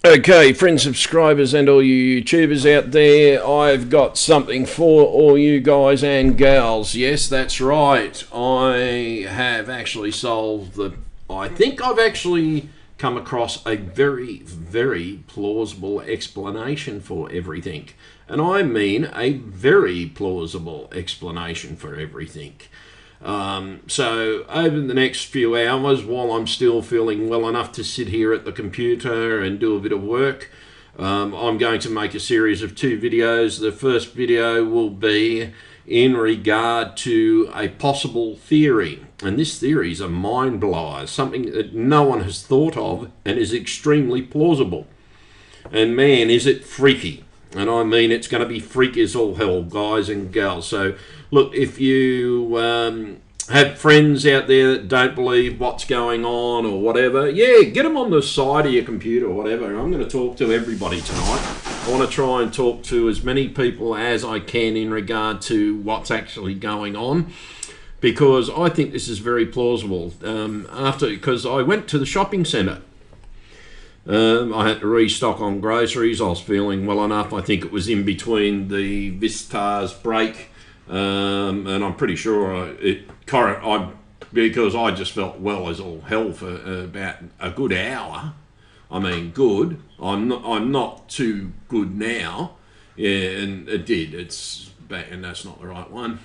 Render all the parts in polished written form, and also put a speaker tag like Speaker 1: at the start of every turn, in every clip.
Speaker 1: Okay, friends, subscribers, and all you YouTubers out there, I've got something for all you guys and gals. Yes, that's right. I have actually solved the... I think I've actually come across a very, very plausible explanation for everything. And I mean a very plausible explanation for everything. So over the next few hours, while I'm still feeling well enough to sit here at the computer and do a bit of work, I'm going to make a series of 2 videos. The first video will be in regard to a possible theory, and this theory is a mind blower, something that no one has thought of and is extremely plausible. And man, is it freaky. And I mean, it's going to be freaky as all hell, guys and gals. So, look, if you have friends out there that don't believe what's going on or whatever, yeah, get them on the side of your computer or whatever. I'm going to talk to everybody tonight. I want to try and talk to as many people as I can in regard to what's actually going on, because I think this is very plausible. Because I went to the shopping centre. I had to restock on groceries. I was feeling well enough. I think it was in between the Vistas break, and I'm pretty sure because I just felt well as all hell for about a good hour. I mean, good. I'm not too good now. Yeah, and it did. It's back, and that's not the right one.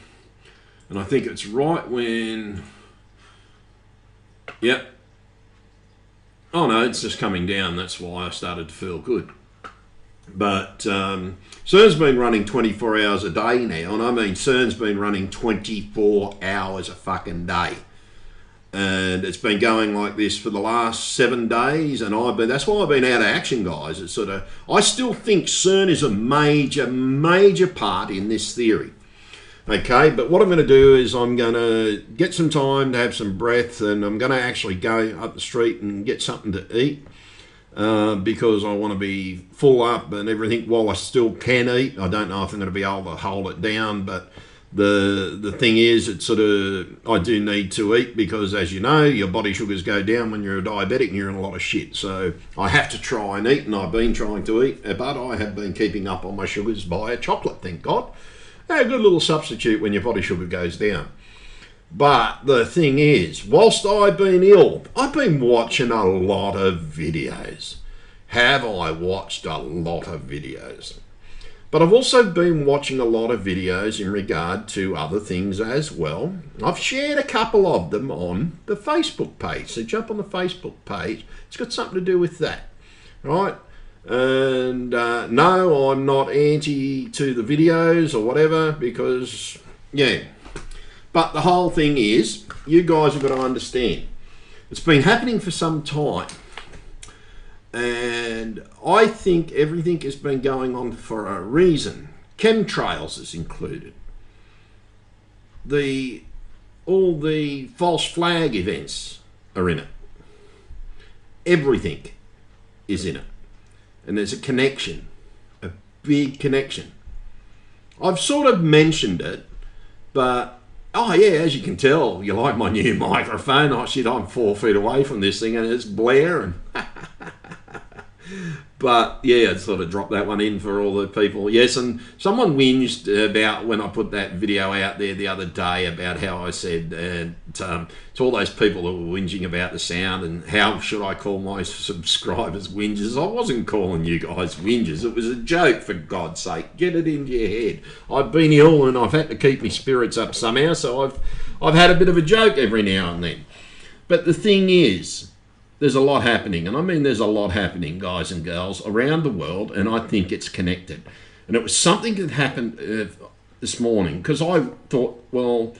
Speaker 1: And I think it's right when. Yep. Oh no, it's just coming down. That's why I started to feel good. But CERN's been running 24 hours a day now, and I mean CERN's been running 24 hours a fucking day. And it's been going like this for the last 7 days, and that's why I've been out of action, guys. It's sort of, I still think CERN is a major part in this theory. Okay, but what I'm going to do is I'm going to get some time to have some breath, and I'm going to actually go up the street and get something to eat because I want to be full up and everything while I still can eat. I don't know if I'm going to be able to hold it down, but the thing is, it's sort of, I do need to eat because, as you know, your body sugars go down when you're a diabetic and you're in a lot of shit. So I have to try and eat, and I've been trying to eat, but I have been keeping up on my sugars by a chocolate, thank God. A good little substitute when your body sugar goes down. But the thing is, whilst I've been ill, I've been watching a lot of videos. Have I watched a lot of videos? But I've also been watching a lot of videos in regard to other things as well. I've shared a couple of them on the Facebook page. So jump on the Facebook page. It's got something to do with that, right? And no, I'm not anti to the videos or whatever, because yeah, but the whole thing is, you guys have got to understand, it's been happening for some time, and I think everything has been going on for a reason. Chemtrails is included, all the false flag events are in it, everything is in it. And there's a connection, a big connection. I've sort of mentioned it, but, oh yeah, as you can tell, you like my new microphone. Oh shit, I'm 4 feet away from this thing and it's blaring. But yeah, I'd sort of drop that one in for all the people. Yes, and someone whinged about when I put that video out there the other day about how I said to all those people who were whinging about the sound and how should I call my subscribers whingers. I wasn't calling you guys whingers. It was a joke, for God's sake. Get it into your head. I've been ill and I've had to keep my spirits up somehow, so I've had a bit of a joke every now and then. But the thing is, there's a lot happening, and I mean there's a lot happening, guys and girls, around the world, and I think it's connected. And it was something that happened this morning, because I thought, well,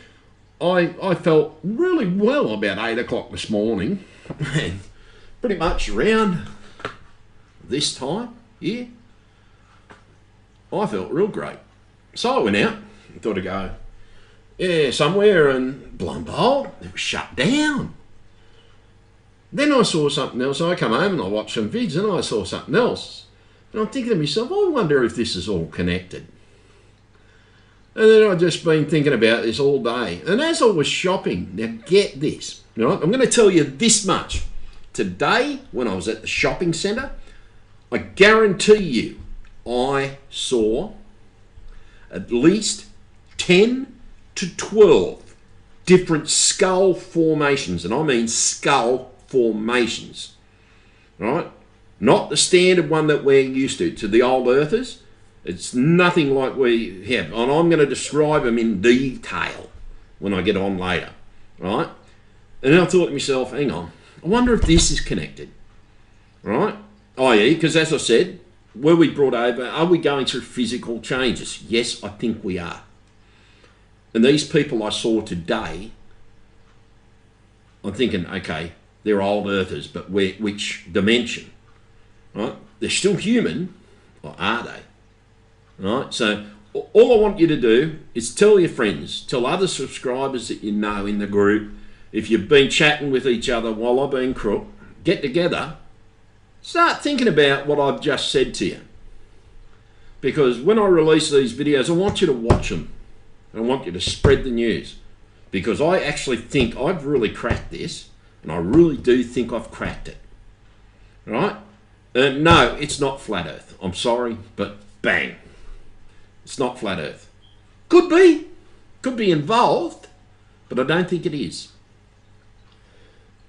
Speaker 1: I felt really well about 8 o'clock this morning, and pretty much around this time here, I felt real great. So I went out and thought I'd go, yeah, somewhere, and lo and behold, it was shut down. Then I saw something else. I come home and I watched some vids and I saw something else. And I'm thinking to myself, I wonder if this is all connected. And then I've just been thinking about this all day. And as I was shopping, now get this, right? I'm going to tell you this much. Today, when I was at the shopping centre, I guarantee you, I saw at least 10 to 12 different skull formations, and I mean skull formations, right? Not the standard one that we're used to the old earthers. It's nothing like we have, and I'm going to describe them in detail when I get on later, right? And then I thought to myself, hang on, I wonder if this is connected, right? I.e., because as I said, were we brought over, are we going through physical changes? Yes, I think we are. And these people I saw today, I'm thinking, okay, they're old earthers, but which dimension, right? They're still human, or are they? Right? So all I want you to do is tell your friends, tell other subscribers that you know in the group, if you've been chatting with each other while I've been crook, get together, start thinking about what I've just said to you. Because when I release these videos, I want you to watch them. I want you to spread the news. Because I actually think I've really cracked this, and I really do think I've cracked it. Right? No, it's not flat earth. I'm sorry, but bang. It's not flat earth. Could be involved, but I don't think it is.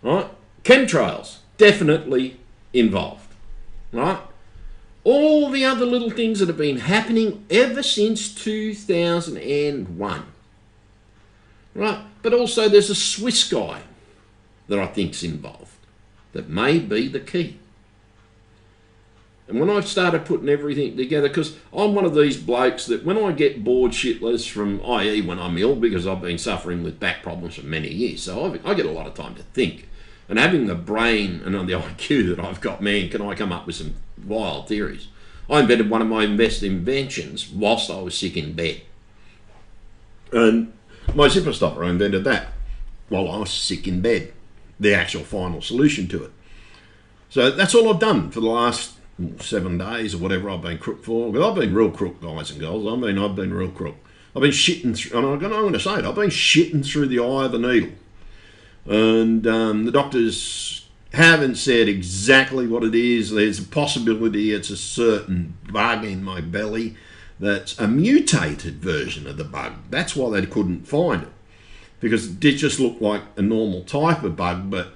Speaker 1: Right? Chemtrails, definitely involved. Right? All the other little things that have been happening ever since 2001. Right? But also there's a Swiss guy that I think's involved that may be the key. And when I've started putting everything together, because I'm one of these blokes that when I get bored shitless from, i.e. when I'm ill, because I've been suffering with back problems for many years, so I get a lot of time to think. And having the brain and the IQ that I've got, man, can I come up with some wild theories. I invented one of my best inventions whilst I was sick in bed. And my zipper stopper, I invented that while I was sick in bed. The actual final solution to it. So that's all I've done for the last 7 days or whatever I've been crook for. Because I've been real crook, guys and girls. I've been real crook. I've been shitting through, and I'm going to say it, I've been shitting through the eye of the needle. And the doctors haven't said exactly what it is. There's a possibility it's a certain bug in my belly that's a mutated version of the bug. That's why they couldn't find it. Because it did just look like a normal type of bug, but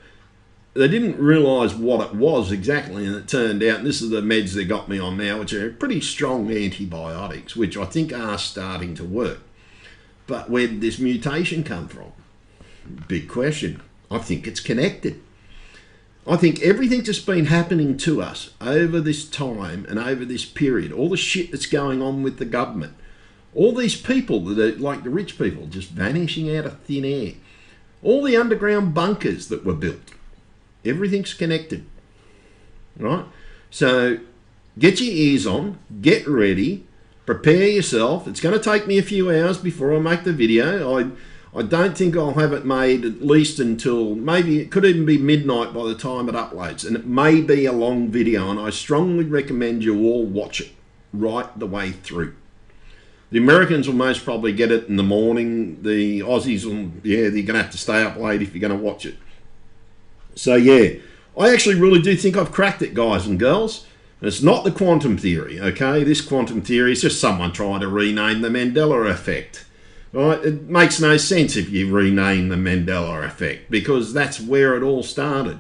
Speaker 1: they didn't realise what it was exactly, and it turned out, and this is the meds they got me on now, which are pretty strong antibiotics, which I think are starting to work. But where did this mutation come from? Big question. I think it's connected. I think everything that's been happening to us over this time and over this period, all the shit that's going on with the government, all these people that are like the rich people just vanishing out of thin air, all the underground bunkers that were built, everything's connected, right? So get your ears on, get ready, prepare yourself. It's going to take me a few hours before I make the video. I don't think I'll have it made at least until maybe it could even be midnight by the time it uploads. And it may be a long video, and I strongly recommend you all watch it right the way through. The Americans will most probably get it in the morning. The Aussies will, yeah, they're going to have to stay up late if you're going to watch it. So yeah, I actually really do think I've cracked it, guys and girls. It's not the quantum theory, okay? This quantum theory is just someone trying to rename the Mandela effect. Right? It makes no sense if you rename the Mandela effect, because that's where it all started.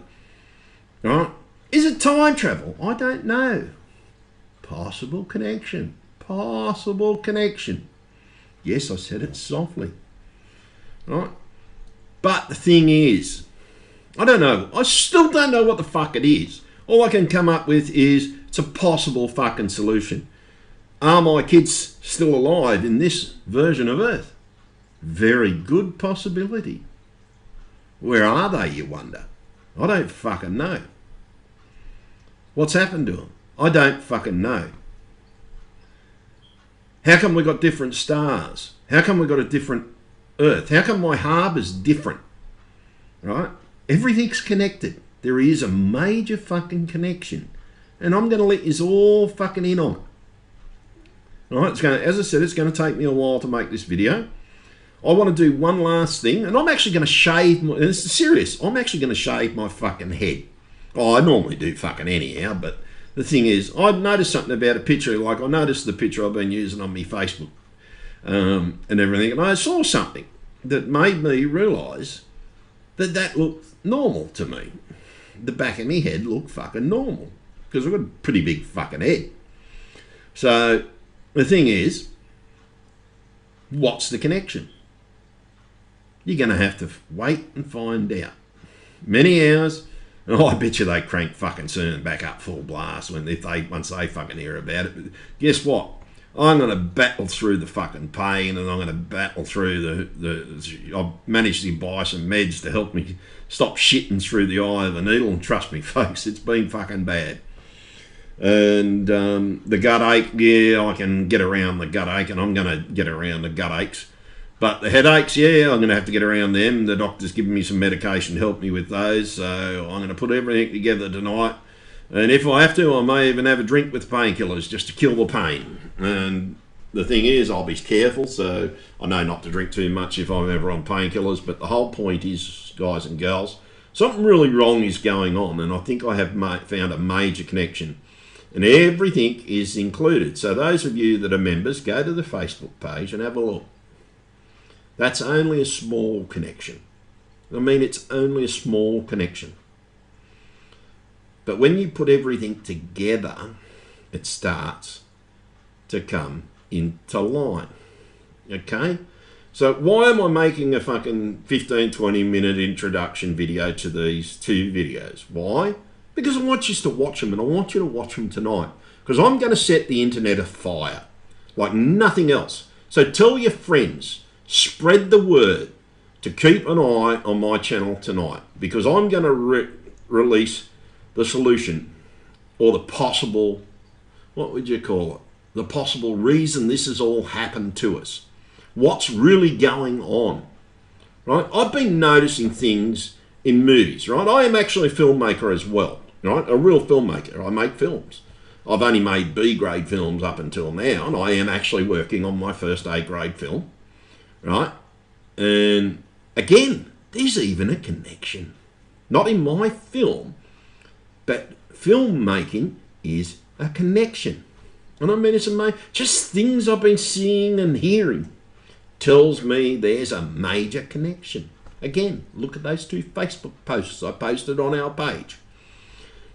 Speaker 1: Right? Is it time travel? I don't know. Possible connection. Possible connection. Yes, I said it softly. Right? But the thing is, I don't know. I still don't know what the fuck it is. All I can come up with is it's a possible fucking solution. Are my kids still alive in this version of Earth? Very good possibility. Where are they, you wonder? I don't fucking know. What's happened to them? I don't fucking know. How come we got different stars? How come we got a different Earth? How come my harbour's different? Right? Everything's connected. There is a major fucking connection. And I'm going to let you all fucking in on it. Right? It's going to, as I said, it's going to take me a while to make this video. I want to do one last thing, and I'm actually going to shave my, this is serious, I'm actually going to shave my fucking head. Oh, I normally do fucking anyhow, but the thing is, I'd noticed something about a picture, like I noticed the picture I've been using on my Facebook and everything, and I saw something that made me realise that that looked normal to me. The back of my head looked fucking normal, because I've got a pretty big fucking head. So the thing is, what's the connection? You're going to have to wait and find out. Many hours. Oh, I bet you they crank fucking soon back up full blast once they fucking hear about it. But guess what? I'm going to battle through the fucking pain, and I'm going to battle through I've managed to buy some meds to help me stop shitting through the eye of the needle, and trust me, folks, it's been fucking bad. And the gut ache, yeah, I can get around the gut ache, and I'm going to get around the gut aches. But the headaches, yeah, I'm going to have to get around them. The doctor's given me some medication to help me with those, so I'm going to put everything together tonight. And if I have to, I may even have a drink with painkillers just to kill the pain. And the thing is, I'll be careful, so I know not to drink too much if I'm ever on painkillers. But the whole point is, guys and girls, something really wrong is going on, and I think I have found a major connection. And everything is included. So those of you that are members, go to the Facebook page and have a look. That's only a small connection. I mean, it's only a small connection. But when you put everything together, it starts to come into line. Okay? So why am I making a fucking 15, 20 minute introduction video to these two videos? Why? Because I want you to watch them, and I want you to watch them tonight. Because I'm going to set the internet afire like nothing else. So tell your friends, spread the word to keep an eye on my channel tonight, because I'm going to release the solution, or the possible, what would you call it? The possible reason this has all happened to us. What's really going on, right? I've been noticing things in movies, right? I am actually a filmmaker as well, right? A real filmmaker. I make films. I've only made B-grade films up until now, and I am actually working on my first A-grade film, right? And again, there's even a connection. Not in my film, but filmmaking is a connection. And I mean, it's amazing. Just things I've been seeing and hearing tells me there's a major connection. Again, look at those two Facebook posts I posted on our page.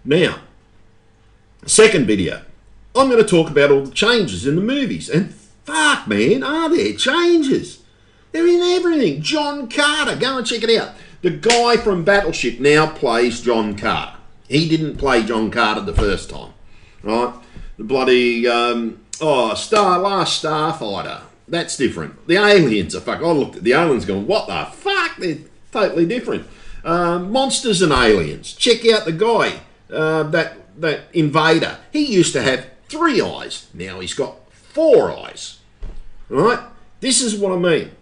Speaker 1: Now, second video, I'm going to talk about all the changes in the movies. And fuck, man, are there changes? They're in everything. John Carter, go and check it out. The guy from Battleship now plays John Carter. He didn't play John Carter the first time, right? The bloody, Last Starfighter. That's different. The aliens are fuck. I looked at the aliens going, what the fuck? They're totally different. Monsters and aliens. Check out the guy, that invader. He used to have 3 eyes. Now he's got 4 eyes. Right? This is what I mean.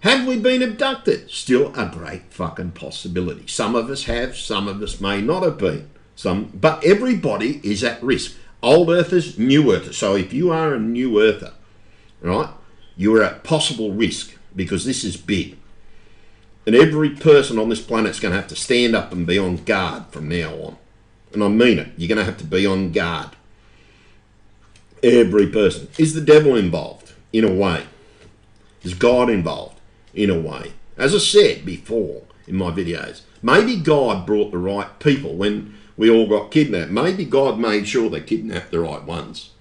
Speaker 1: Have we been abducted? Still a great fucking possibility. Some of us have, some of us may not have been. But everybody is at risk. Old Earthers, New Earthers. So if you are a New Earther, right, you are at possible risk, because this is big. And every person on this planet is going to have to stand up and be on guard from now on. And I mean it. You're going to have to be on guard. Every person. Is the devil involved? In a way. Is God involved? In a way. As I said before in my videos, maybe God brought the right people when we all got kidnapped. Maybe God made sure they kidnapped the right ones.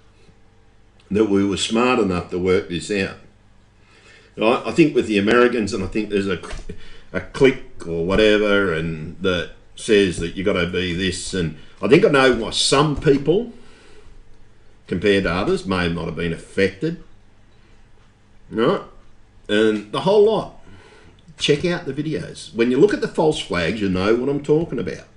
Speaker 1: That we were smart enough to work this out. Right? I think with the Americans, and I think there's a clique or whatever, and that says that you got to be this, and I think I know why some people, compared to others, may not have been affected. Right? And the whole lot. Check out the videos. When you look at the false flags, you know what I'm talking about.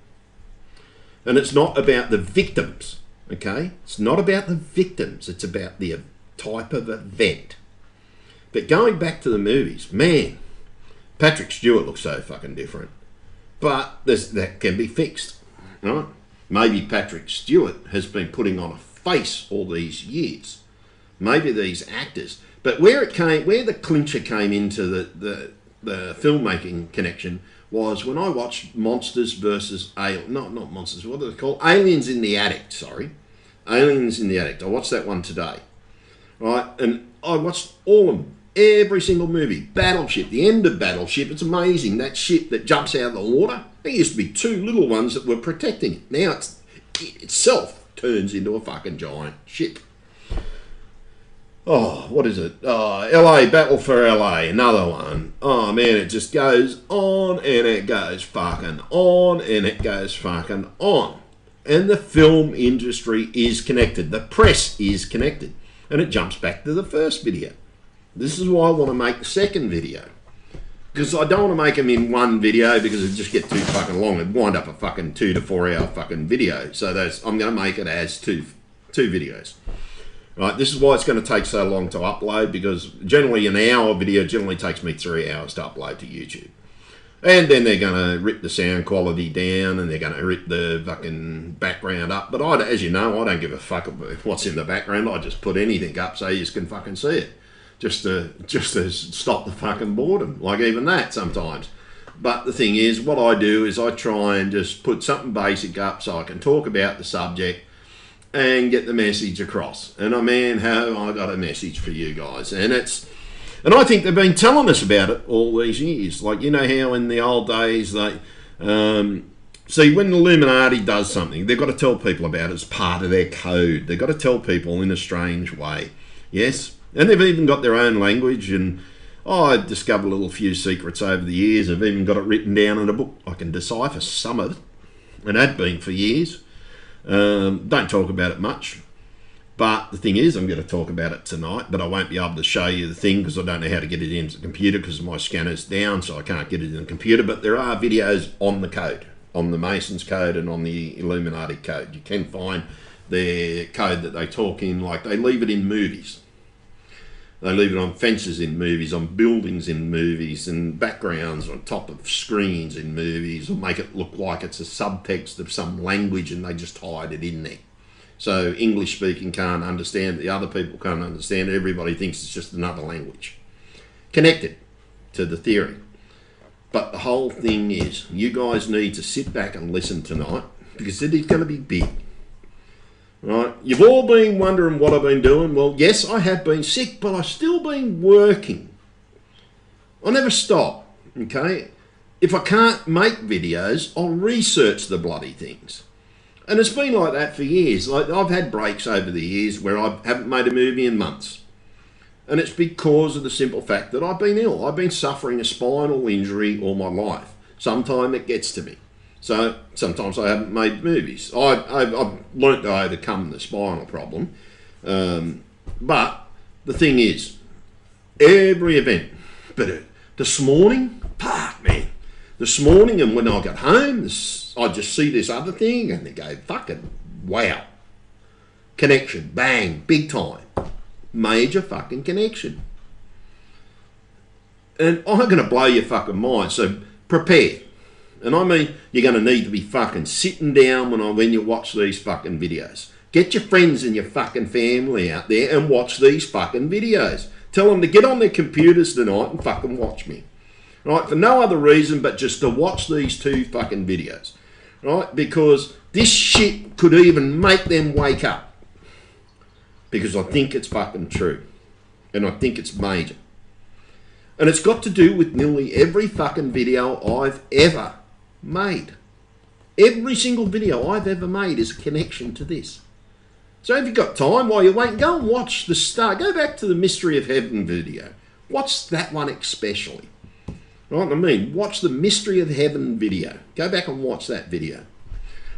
Speaker 1: And it's not about the victims, okay? It's not about the victims. It's about the type of event. But going back to the movies, man, Patrick Stewart looks so fucking different. But that can be fixed, right? Maybe Patrick Stewart has been putting on a face all these years. Maybe these actors. But where the clincher came into the filmmaking connection was when I watched Monsters versus not Monsters, what are they called? Aliens in the Attic, sorry. Aliens in the Attic. I watched that one today, right? And I watched all of them, every single movie. Battleship, the end of Battleship, it's amazing. That ship that jumps out of the water, there used to be two little ones that were protecting it. Now it itself turns into a fucking giant ship. Oh, what is it? LA, Battle for LA, another one. Oh man, it just goes on and it goes fucking on and it goes fucking on. And the film industry is connected. The press is connected. And it jumps back to the first video. This is why I want to make the second video. Because I don't want to make them in one video because it'd just get too fucking long. It'd wind up a fucking 2 to 4 hour fucking video. So I'm going to make it as two videos. Right, this is why it's going to take so long to upload, because generally an hour video generally takes me 3 hours to upload to YouTube. And then they're going to rip the sound quality down and they're going to rip the fucking background up. But as you know, I don't give a fuck about what's in the background. I just put anything up so you can fucking see it. Just to stop the fucking boredom. Like even that sometimes. But the thing is, what I do is I try and just put something basic up so I can talk about the subject and get the message across. And man, have I got a message for you guys. And I think they've been telling us about it all these years. Like, you know how in the old days they... see, when the Illuminati does something, they've got to tell people about it as part of their code. They've got to tell people in a strange way. Yes? And they've even got their own language. And I've discovered a little few secrets over the years. I've even got it written down in a book. I can decipher some of it. And had been for years. Don't talk about it much, but the thing is I'm going to talk about it tonight, but I won't be able to show you the thing because I don't know how to get it into the computer because my scanner's down, so I can't get it in the computer. But there are videos on the code, on the Masons code and on the Illuminati code. You can find their code that they talk in, like they leave it in movies. They leave it on fences in movies, on buildings in movies, and backgrounds on top of screens in movies, or make it look like it's a subtext of some language and they just hide it in there. So English speaking can't understand, the other people can't understand it, everybody thinks it's just another language. Connected to the theory. But the whole thing is, you guys need to sit back and listen tonight, because it is going to be big. Right, you've all been wondering what I've been doing. Well, yes, I have been sick, but I've still been working. I never stop, okay? If I can't make videos, I'll research the bloody things. And it's been like that for years. Like I've had breaks over the years where I haven't made a movie in months. And it's because of the simple fact that I've been ill. I've been suffering a spinal injury all my life. Sometimes it gets to me. So sometimes I haven't made movies. I've learnt to overcome the spinal problem. But the thing is, every event, but this morning, fuck man, this morning and when I got home, I just see this other thing and they go, fucking wow. Connection, bang, big time. Major fucking connection. And I'm going to blow your fucking mind, so prepare. And I mean, you're going to need to be fucking sitting down when you watch these fucking videos. Get your friends and your fucking family out there and watch these fucking videos. Tell them to get on their computers tonight and fucking watch me. Right? For no other reason but just to watch these two fucking videos. Right? Because this shit could even make them wake up. Because I think it's fucking true. And I think it's major. And it's got to do with nearly every fucking video I've ever made. Every single video I've ever made is a connection to this. So if you've got time while you're waiting, go and watch the start. Go back to the Mystery of Heaven video. Watch that one especially. Right, I mean, watch the Mystery of Heaven video. Go back and watch that video.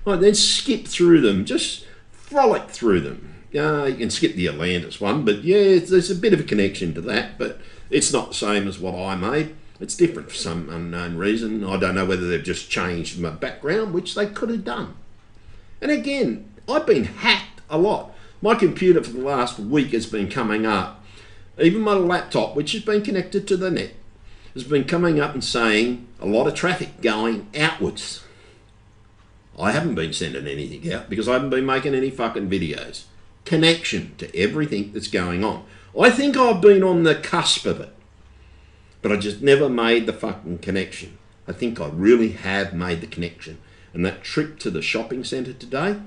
Speaker 1: Right, then skip through them. Just frolic through them. You can skip the Atlantis one, but yeah, there's a bit of a connection to that, but it's not the same as what I made. It's different for some unknown reason. I don't know whether they've just changed my background, which they could have done. And again, I've been hacked a lot. My computer for the last week has been coming up. Even my laptop, which has been connected to the net, has been coming up and saying a lot of traffic going outwards. I haven't been sending anything out because I haven't been making any fucking videos. Connection to everything that's going on. I think I've been on the cusp of it. But I just never made the fucking connection. I think I really have made the connection. And that trip to the shopping centre today,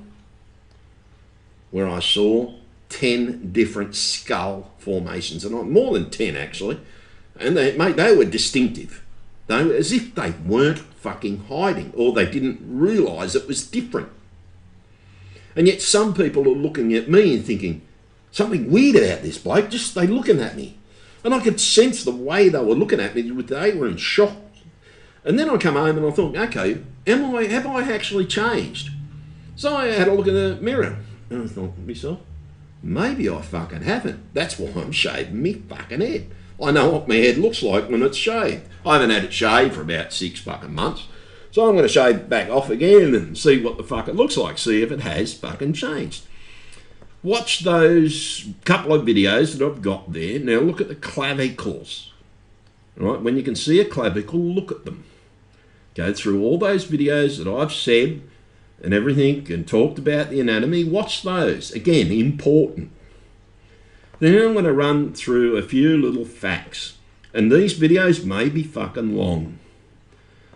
Speaker 1: where I saw 10 different skull formations, and more than 10 actually, and they were distinctive. They were as if they weren't fucking hiding, or they didn't realise it was different. And yet some people are looking at me and thinking, something weird about this bloke, just they looking at me. And I could sense the way they were looking at me, they were in shock. And then I come home and I thought, okay, have I actually changed? So I had a look in the mirror and I thought to myself, maybe I fucking haven't. That's why I'm shaving me fucking head. I know what my head looks like when it's shaved. I haven't had it shaved for about 6 fucking months. So I'm going to shave it back off again and see what the fuck it looks like, see if it has fucking changed. Watch those couple of videos that I've got there. Now look at the clavicles. Right? When you can see a clavicle, look at them. Go through all those videos that I've said and everything and talked about the anatomy. Watch those. Again, important. Then I'm going to run through a few little facts. And these videos may be fucking long.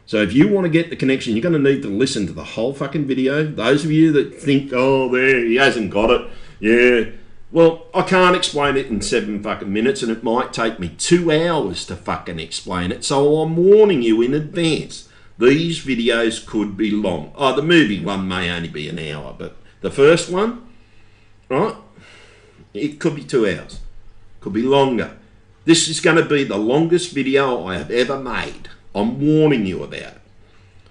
Speaker 1: So if you want to get the connection, you're going to need to listen to the whole fucking video. Those of you that think, oh, there, he hasn't got it. Yeah. Well, I can't explain it in 7 fucking minutes, and it might take me 2 hours to fucking explain it. So I'm warning you in advance. These videos could be long. Oh, the movie one may only be an hour, but the first one, right, it could be 2 hours. Could be longer. This is going to be the longest video I have ever made. I'm warning you about it,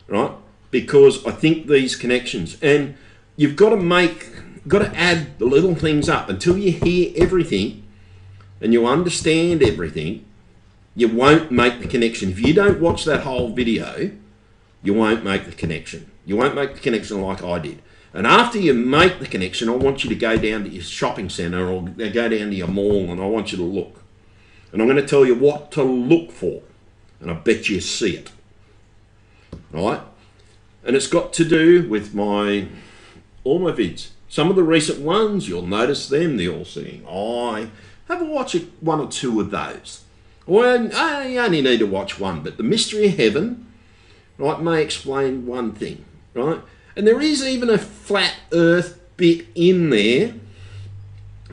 Speaker 1: right? Because I think these connections, and you've got to add the little things up until you hear everything and you understand everything. You won't make the connection. If you don't watch that whole video, you won't make the connection. You won't make the connection like I did. And after you make the connection, I want you to go down to your shopping centre or go down to your mall, and I want you to look. And I'm going to tell you what to look for. And I bet you see it. Right? And it's got to do with all my vids. Some of the recent ones, you'll notice them, they're all seeing eye. Have a watch one or two of those. Well, you only need to watch one, but the mystery of heaven, right, may explain one thing, right? And there is even a flat earth bit in there,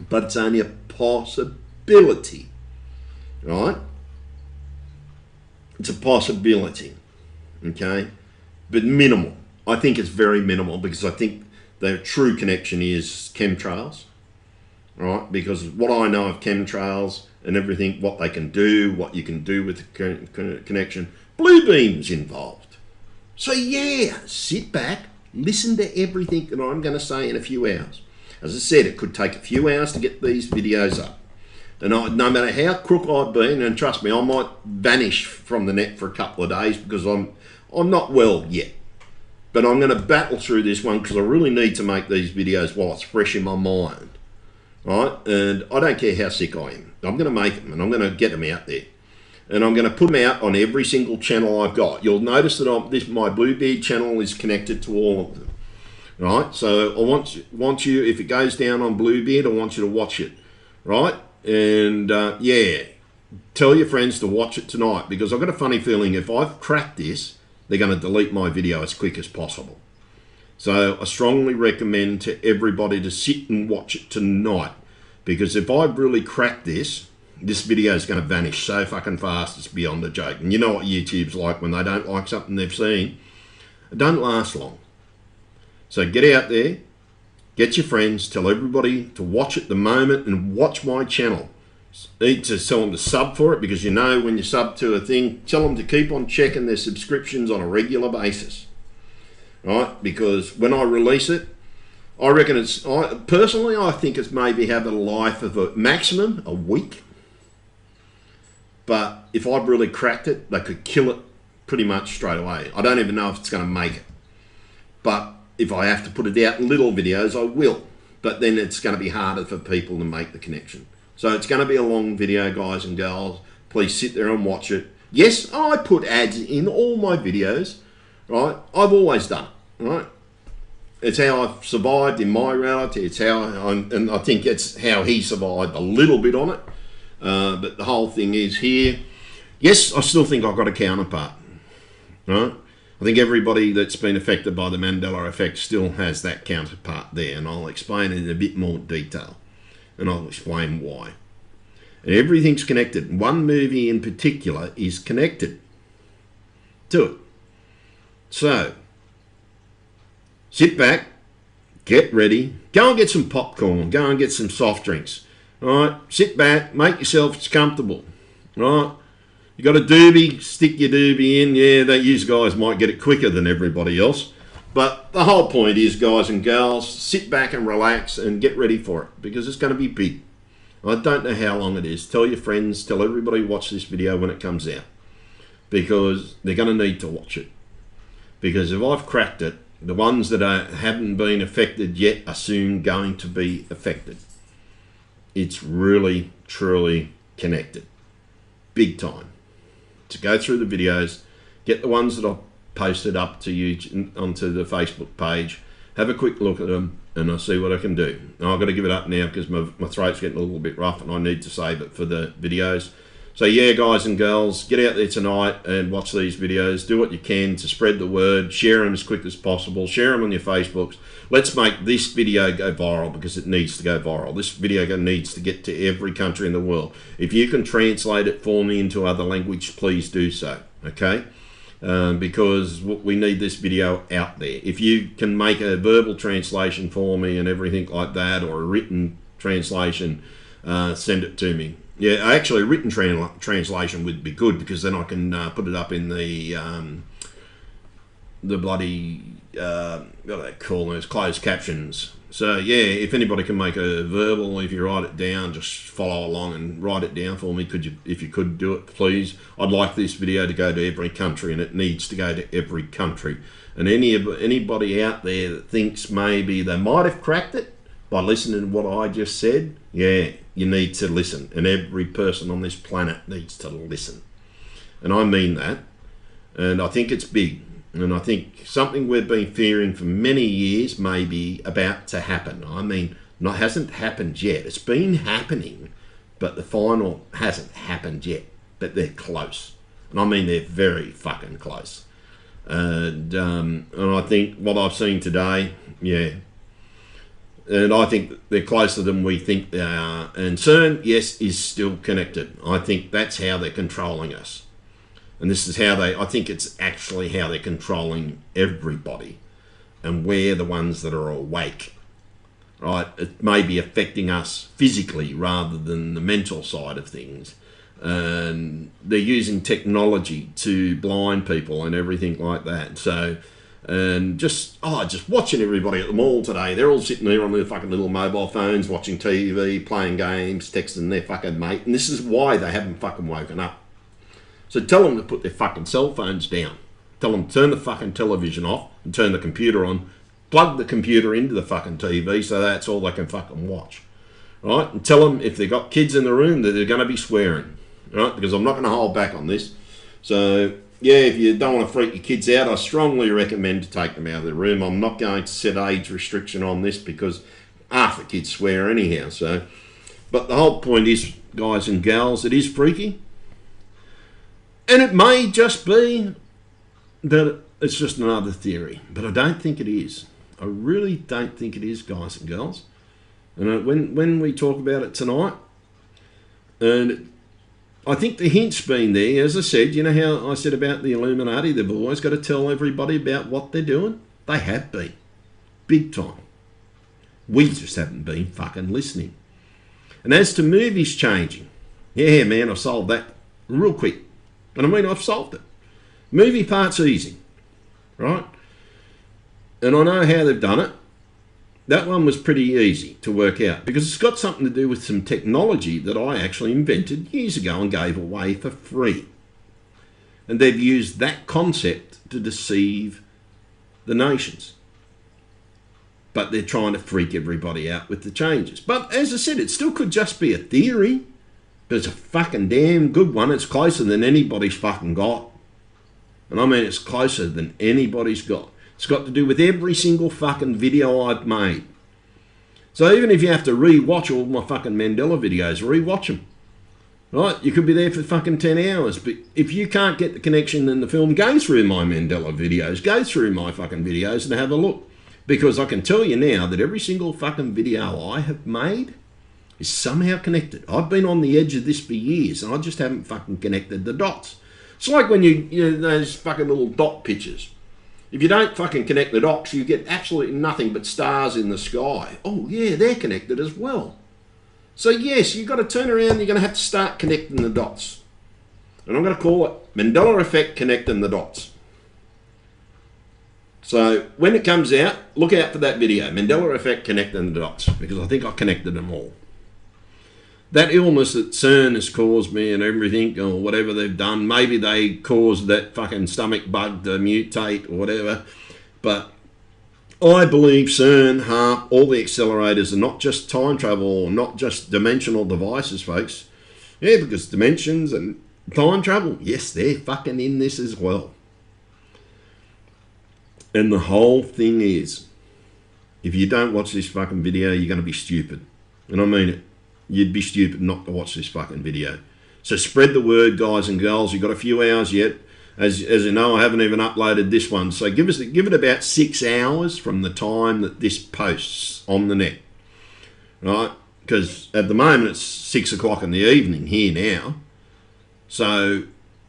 Speaker 1: but it's only a possibility, right? It's a possibility, okay? But minimal. I think it's very minimal because I think the true connection is chemtrails, right? Because what I know of chemtrails and everything, what they can do, what you can do with the connection, blue beam's involved. So yeah, sit back, listen to everything that I'm going to say in a few hours. As I said, it could take a few hours to get these videos up. And no matter how crook I've been, and trust me, I might vanish from the net for a couple of days because I'm not well yet. But I'm going to battle through this one because I really need to make these videos while it's fresh in my mind. Right? And I don't care how sick I am. I'm going to make them and I'm going to get them out there. And I'm going to put them out on every single channel I've got. You'll notice that my Bluebeard channel is connected to all of them. Right? So I want you, if it goes down on Bluebeard, I want you to watch it. Right? And yeah, tell your friends to watch it tonight because I've got a funny feeling if I've cracked this, they're going to delete my video as quick as possible. So I strongly recommend to everybody to sit and watch it tonight because if I really crack this video is going to vanish so fucking fast it's beyond a joke. And you know what YouTube's like when they don't like something they've seen. It don't last long. So get out there, get your friends, tell everybody to watch it the moment and watch my channel. Need to tell them to sub for it because you know when you sub to a thing, tell them to keep on checking their subscriptions on a regular basis. Right? Because when I release it, I reckon personally I think it's maybe have a life of a maximum a week. But if I've really cracked it, they could kill it pretty much straight away. I don't even know if it's going to make it. But if I have to put it out in little videos, I will. But then it's going to be harder for people to make the connection. So it's going to be a long video, guys and girls. Please sit there and watch it. Yes, I put ads in all my videos, right? I've always done it, right? It's how I've survived in my reality. It's how and I think it's how he survived a little bit on it. But the whole thing is here. Yes, I still think I've got a counterpart, right? I think everybody that's been affected by the Mandela effect still has that counterpart there, and I'll explain it in a bit more detail, and I'll explain why. And everything's connected. One movie in particular is connected to it. So, sit back, get ready, go and get some popcorn, go and get some soft drinks. All right, sit back, make yourself comfortable. All right, you got a doobie, stick your doobie in. Yeah, you guys might get it quicker than everybody else. But the whole point is, guys and gals, sit back and relax and get ready for it, because it's going to be big. I don't know how long it is. Tell your friends, tell everybody watch this video when it comes out, because they're going to need to watch it. Because if I've cracked it, the ones that haven't been affected yet are soon going to be affected. It's really, truly connected. Big time. To go through the videos, get the ones that I've posted up to you onto the Facebook page, have a quick look at them, and I'll see what I can do. Now, I've got to give it up now because my throat's getting a little bit rough and I need to save it for the videos. So yeah, guys and girls, get out there tonight and watch these videos. Do what you can to spread the word. Share them as quick as possible. Share them on your Facebooks. Let's make this video go viral, because it needs to go viral. This video needs to get to every country in the world. If you can translate it for me into other language, please do so, okay? Because we need this video out there. If you can make a verbal translation for me and everything like that, or a written translation, send it to me. Yeah, actually, a written translation would be good, because then I can put it up in the bloody, what do they call those, closed captions. So yeah, if anybody can make a verbal, if you write it down, just follow along and write it down for me. If you could do it, please. I'd like this video to go to every country, and it needs to go to every country. And anybody out there that thinks maybe they might have cracked it by listening to what I just said, yeah, you need to listen. And every person on this planet needs to listen. And I mean that. And I think it's big. And I think something we've been fearing for many years may be about to happen. I mean, it hasn't happened yet. It's been happening, but the final hasn't happened yet. But they're close. And I mean, they're very fucking close. And I think what I've seen today, yeah, and I think they're closer than we think they are. And CERN, yes, is still connected. I think that's how they're controlling us. And this is how I think it's actually how they're controlling everybody. And we're the ones that are awake, right? It may be affecting us physically rather than the mental side of things. And they're using technology to blind people and everything like that. So, and just watching everybody at the mall today. They're all sitting there on their fucking little mobile phones, watching TV, playing games, texting their fucking mate. And this is why they haven't fucking woken up. So tell them to put their fucking cell phones down. Tell them to turn the fucking television off and turn the computer on. Plug the computer into the fucking TV so that's all they can fucking watch. Right? And tell them if they've got kids in the room that they're going to be swearing. Right? Because I'm not going to hold back on this. So yeah, if you don't want to freak your kids out, I strongly recommend to take them out of the room. I'm not going to set age restriction on this because half the kids swear anyhow. So, but the whole point is, guys and gals, it is freaky. And it may just be that it's just another theory. But I don't think it is. I really don't think it is, guys and girls. And when we talk about it tonight, and I think the hint's been there. As I said, you know how I said about the Illuminati, they've always got to tell everybody about what they're doing? They have been. Big time. We just haven't been fucking listening. And as to movies changing, yeah, man, I've solved that real quick. And I mean, I've solved it. Movie part's easy, right? And I know how they've done it. That one was pretty easy to work out because it's got something to do with some technology that I actually invented years ago and gave away for free. And they've used that concept to deceive the nations. But they're trying to freak everybody out with the changes. But as I said, it still could just be a theory. But it's a fucking damn good one. It's closer than anybody's fucking got. And I mean, it's closer than anybody's got. It's got to do with every single fucking video I've made. So even if you have to re-watch all my fucking Mandela videos, re-watch them. Right? You could be there for fucking 10 hours, but if you can't get the connection in the film, go through my Mandela videos, go through my fucking videos and have a look. Because I can tell you now that every single fucking video I have made is somehow connected. I've been on the edge of this for years and I just haven't fucking connected the dots. It's like when you know, those fucking little dot pictures. If you don't fucking connect the dots, you get absolutely nothing but stars in the sky. Oh yeah, they're connected as well. So yes, you've got to turn around, you're going to have to start connecting the dots. And I'm going to call it Mandela Effect Connecting the Dots. So when it comes out, look out for that video, Mandela Effect Connecting the Dots, because I think I connected them all. That illness that CERN has caused me and everything, or whatever they've done, maybe they caused that fucking stomach bug to mutate or whatever, but I believe CERN, HARP, all the accelerators are not just time travel or not just dimensional devices, folks. Yeah, because dimensions and time travel, yes, they're fucking in this as well. And the whole thing is, if you don't watch this fucking video, you're going to be stupid. And I mean it. You'd be stupid not to watch this fucking video. So spread the word, guys and girls. You've got a few hours yet. As you know, I haven't even uploaded this one. So give it about 6 hours from the time that this posts on the net. Right? Because at the moment it's 6 o'clock in the evening here now. So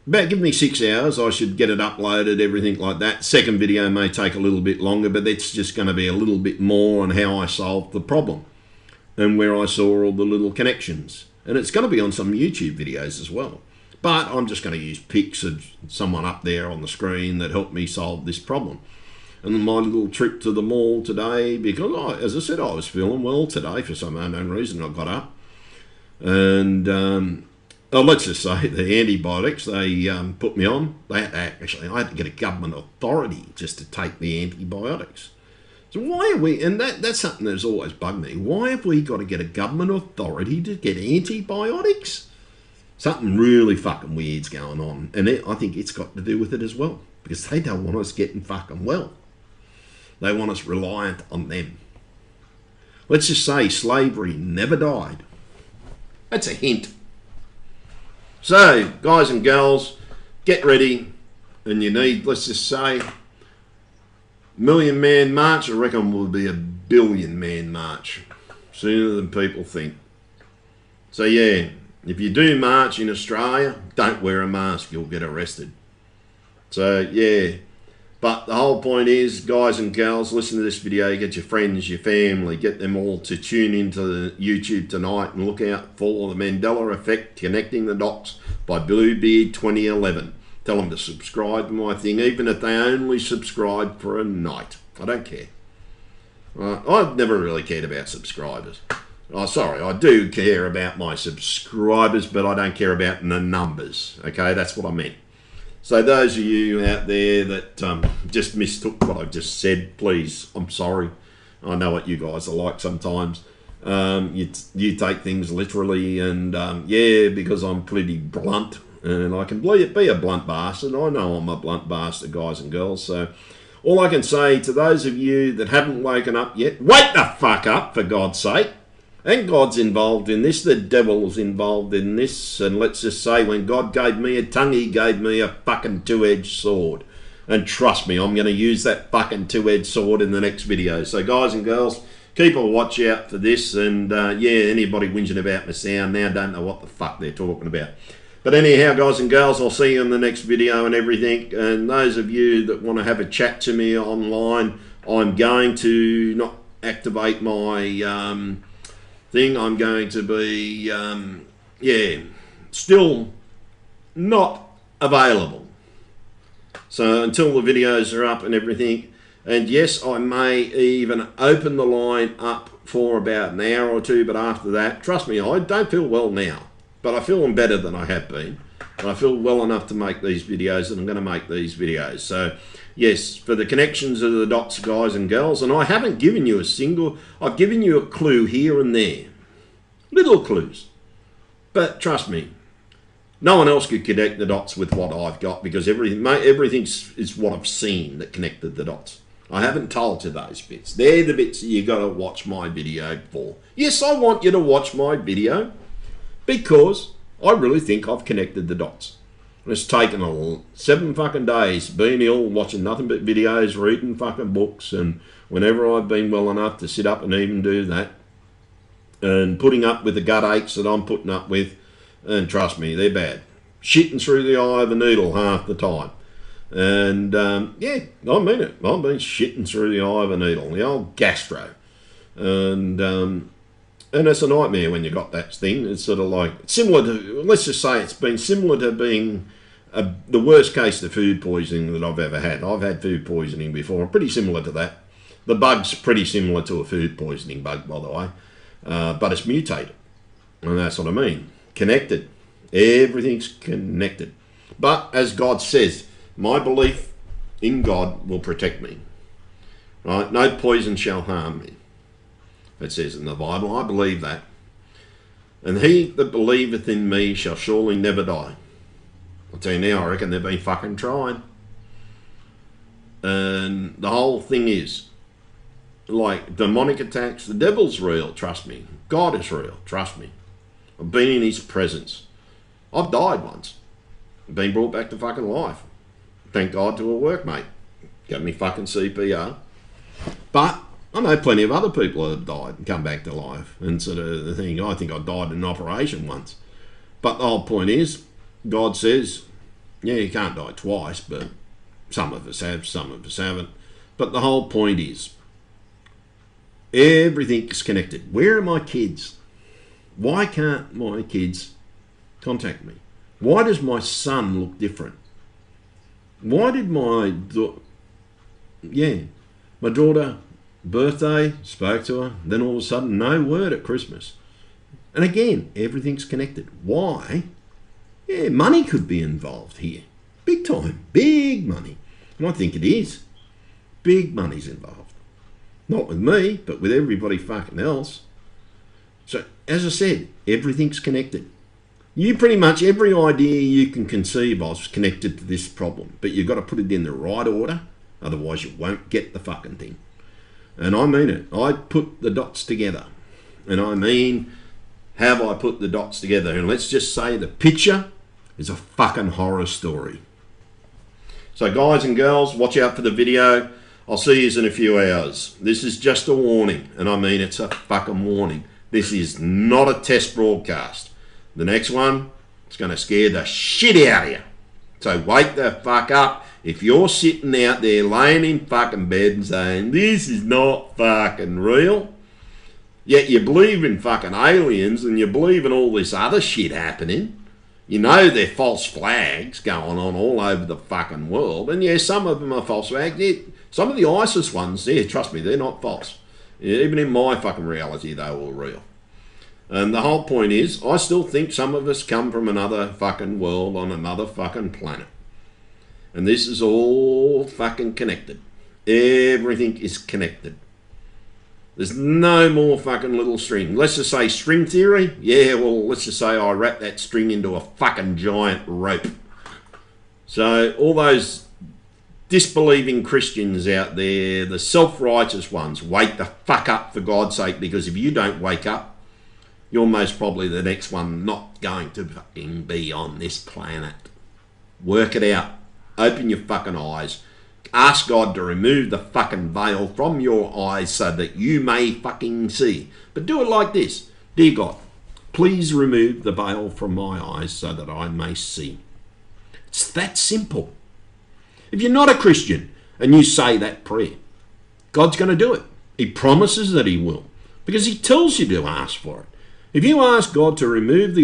Speaker 1: give me 6 hours. I should get it uploaded, everything like that. Second video may take a little bit longer, but that's just going to be a little bit more on how I solved the problem and where I saw all the little connections. And it's going to be on some YouTube videos as well. But I'm just going to use pics of someone up there on the screen that helped me solve this problem. And then my little trip to the mall today, because, as I said, I was feeling well today for some unknown reason. I got up. And let's just say the antibiotics they put me on, I had to get a government authority just to take the antibiotics. So why are we, and that's something that's always bugged me, why have we got to get a government authority to get antibiotics? Something really fucking weird's going on, and I think it's got to do with it as well, because they don't want us getting fucking well. They want us reliant on them. Let's just say slavery never died. That's a hint. So, guys and girls, get ready, and you need, let's just say, Million Man March. I reckon will be a billion man march sooner than people think. So yeah, if you do march in Australia, don't wear a mask, you'll get arrested. So yeah, but the whole point is, guys and gals, listen to this video, get your friends, your family, get them all to tune into the YouTube tonight and look out for the Mandela Effect Connecting the Dots by Bluebeard 2011. Tell them to subscribe to my thing, even if they only subscribe for a night. I don't care. I've never really cared about subscribers. Oh, sorry, I do care about my subscribers, but I don't care about the numbers. Okay, that's what I meant. So those of you out there that just mistook what I just said, please, I'm sorry. I know what you guys are like sometimes. You take things literally, and yeah, because I'm pretty blunt. And I can be a blunt bastard. I know I'm a blunt bastard, guys and girls. So all I can say to those of you that haven't woken up yet, wake the fuck up, for God's sake. And God's involved in this. The devil's involved in this. And let's just say, when God gave me a tongue, he gave me a fucking two-edged sword. And trust me, I'm going to use that fucking two-edged sword in the next video. So guys and girls, keep a watch out for this. And yeah, anybody whinging about my sound now don't know what the fuck they're talking about. But anyhow, guys and girls, I'll see you in the next video and everything. And those of you that want to have a chat to me online, I'm going to not activate my thing. I'm going to be, yeah, still not available. So until the videos are up and everything. And yes, I may even open the line up for about an hour or two. But after that, trust me, I don't feel well now. But I feel better than I have been. And I feel well enough to make these videos, and I'm going to make these videos. So, yes, for the connections of the dots, guys and girls, and I haven't given you a single, I've given you a clue here and there. Little clues. But trust me, no one else could connect the dots with what I've got, because everything is what I've seen that connected the dots. I haven't told you those bits. They're the bits that you got to watch my video for. Yes, I want you to watch my video, because
Speaker 2: I really think I've connected the dots. It's taken 7 fucking days, being ill, watching nothing but videos, reading fucking books, and whenever I've been well enough to sit up and even do that, and putting up with the gut aches that I'm putting up with, and trust me, they're bad. Shitting through the eye of a needle half the time. And, yeah, I mean it. I've been shitting through the eye of a needle, the old gastro. And it's a nightmare when you got that thing. It's sort of like, similar to, let's just say it's been similar to being the worst case of food poisoning that I've ever had. I've had food poisoning before, pretty similar to that. The bug's pretty similar to a food poisoning bug, by the way, but it's mutated. And that's what I mean. Connected. Everything's connected. But as God says, my belief in God will protect me. Right? No poison shall harm me. It says in the Bible. I believe that. And he that believeth in me shall surely never die. I'll tell you now, I reckon they've been fucking trying. And the whole thing is, like demonic attacks, the devil's real, trust me. God is real, trust me. I've been in his presence. I've died once. Been brought back to fucking life. Thank God to a workmate. Got me fucking CPR. But I know plenty of other people that have died and come back to life. And sort of the thing, I think I died in an operation once. But the whole point is, God says, yeah, you can't die twice, but some of us have, some of us haven't. But the whole point is, everything is connected. Where are my kids? Why can't my kids contact me? Why does my son look different? Why did my daughter, birthday, spoke to her, then all of a sudden no word at Christmas. And again, everything's connected. Why? Yeah, money could be involved here. Big time, big money. And I think it is. Big money's involved. Not with me, but with everybody fucking else. So, as I said, everything's connected. You pretty much, every idea you can conceive of is connected to this problem. But you've got to put it in the right order, otherwise you won't get the fucking thing. And I mean it. I put the dots together. And I mean, have I put the dots together? And let's just say the picture is a fucking horror story. So guys and girls, watch out for the video. I'll see you in a few hours. This is just a warning. And I mean, it's a fucking warning. This is not a test broadcast. The next one, it's going to scare the shit out of you. So wake the fuck up. If you're sitting out there laying in fucking bed and saying, this is not fucking real, yet you believe in fucking aliens and you believe in all this other shit happening, you know they're false flags going on all over the fucking world. And yeah, some of them are false flags. Yeah, some of the ISIS ones, yeah, trust me, they're not false. Yeah, even in my fucking reality, they were real. And the whole point is, I still think some of us come from another fucking world on another fucking planet. And this is all fucking connected. Everything is connected. There's no more fucking little string. Let's just say string theory. Yeah, well, let's just say I wrap that string into a fucking giant rope. So all those disbelieving Christians out there, the self-righteous ones, wake the fuck up for God's sake, because if you don't wake up, you're most probably the next one not going to fucking be on this planet. Work it out. Open your fucking eyes. Ask God to remove the fucking veil from your eyes so that you may fucking see. But do it like this. Dear God, please remove the veil from my eyes so that I may see. It's that simple. If you're not a Christian and you say that prayer, God's going to do it. He promises that he will, because he tells you to ask for it. If you ask God to remove remove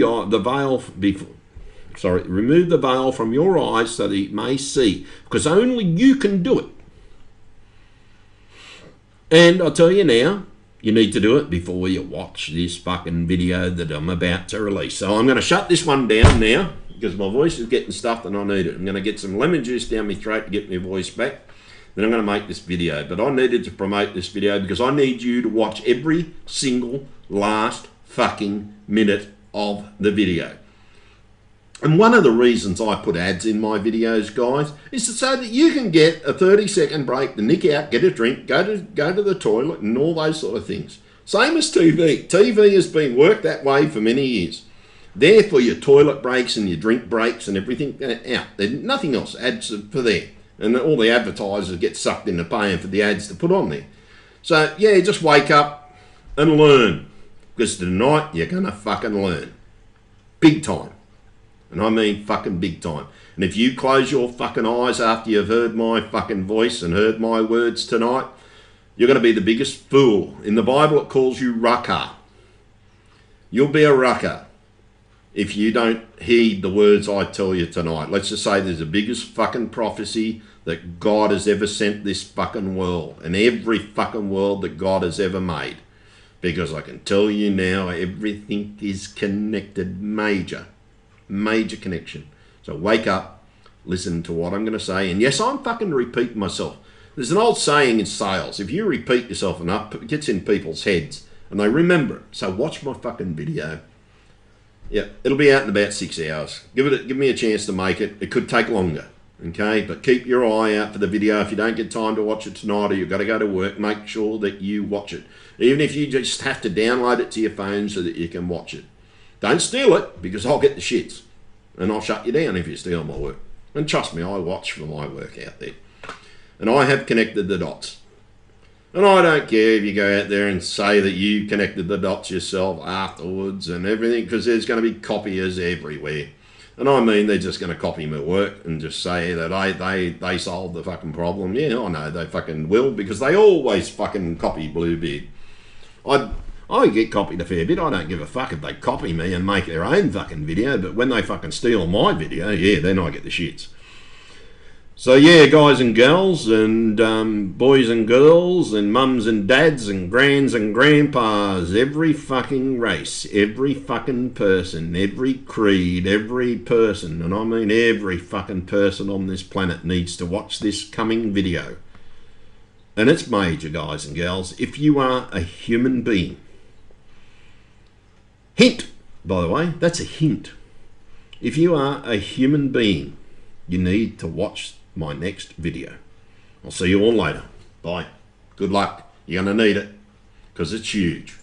Speaker 2: the veil from your eyes so that he may see, because only you can do it. And I'll tell you now, you need to do it before you watch this fucking video that I'm about to release. So I'm going to shut this one down now, because my voice is getting stuffed and I need it. I'm going to get some lemon juice down my throat to get my voice back. Then I'm going to make this video. But I needed to promote this video because I need you to watch every single last fucking minute of the video. And one of the reasons I put ads in my videos, guys, is so that you can get a 30-second break to nick out, get a drink, go to the toilet and all those sort of things. Same as TV. TV has been worked that way for many years. There for your toilet breaks and your drink breaks and everything. Out. There's nothing else. Ads for there. And all the advertisers get sucked into paying for the ads to put on there. So, yeah, just wake up and learn. Because tonight you're going to fucking learn. Big time. And I mean fucking big time. And if you close your fucking eyes after you've heard my fucking voice and heard my words tonight, you're going to be the biggest fool. In the Bible it calls you rucker. You'll be a rucker if you don't heed the words I tell you tonight. Let's just say there's the biggest fucking prophecy that God has ever sent this fucking world, and every fucking world that God has ever made. Because I can tell you now, everything is connected. Major connection. So wake up, listen to what I'm going to say. And yes, I'm fucking repeating myself. There's an old saying in sales, if you repeat yourself enough, it gets in people's heads and they remember it. So watch my fucking video. Yeah, it'll be out in about 6 hours. Give me a chance to make it. It could take longer, okay? But keep your eye out for the video. If you don't get time to watch it tonight or you've got to go to work, make sure that you watch it. Even if you just have to download it to your phone so that you can watch it. Don't steal it, because I'll get the shits. And I'll shut you down if you steal my work. And trust me, I watch for my work out there. And I have connected the dots. And I don't care if you go out there and say that you connected the dots yourself afterwards and everything, because there's going to be copiers everywhere. And I mean, they're just going to copy my work and just say that they solved the fucking problem. Yeah, I know they fucking will, because they always fucking copy Bluebeard. I get copied a fair bit. I don't give a fuck if they copy me and make their own fucking video, but when they fucking steal my video, yeah, then I get the shits. So yeah, guys and girls, and boys and girls, and mums and dads, and grands and grandpas, every fucking race, every fucking person, every creed, every person, and I mean every fucking person on this planet needs to watch this coming video. And it's major, guys and girls. If you are a human being, hint, by the way, that's a hint. If you are a human being, you need to watch my next video. I'll see you all later. Bye. Good luck. You're going to need it, because it's huge.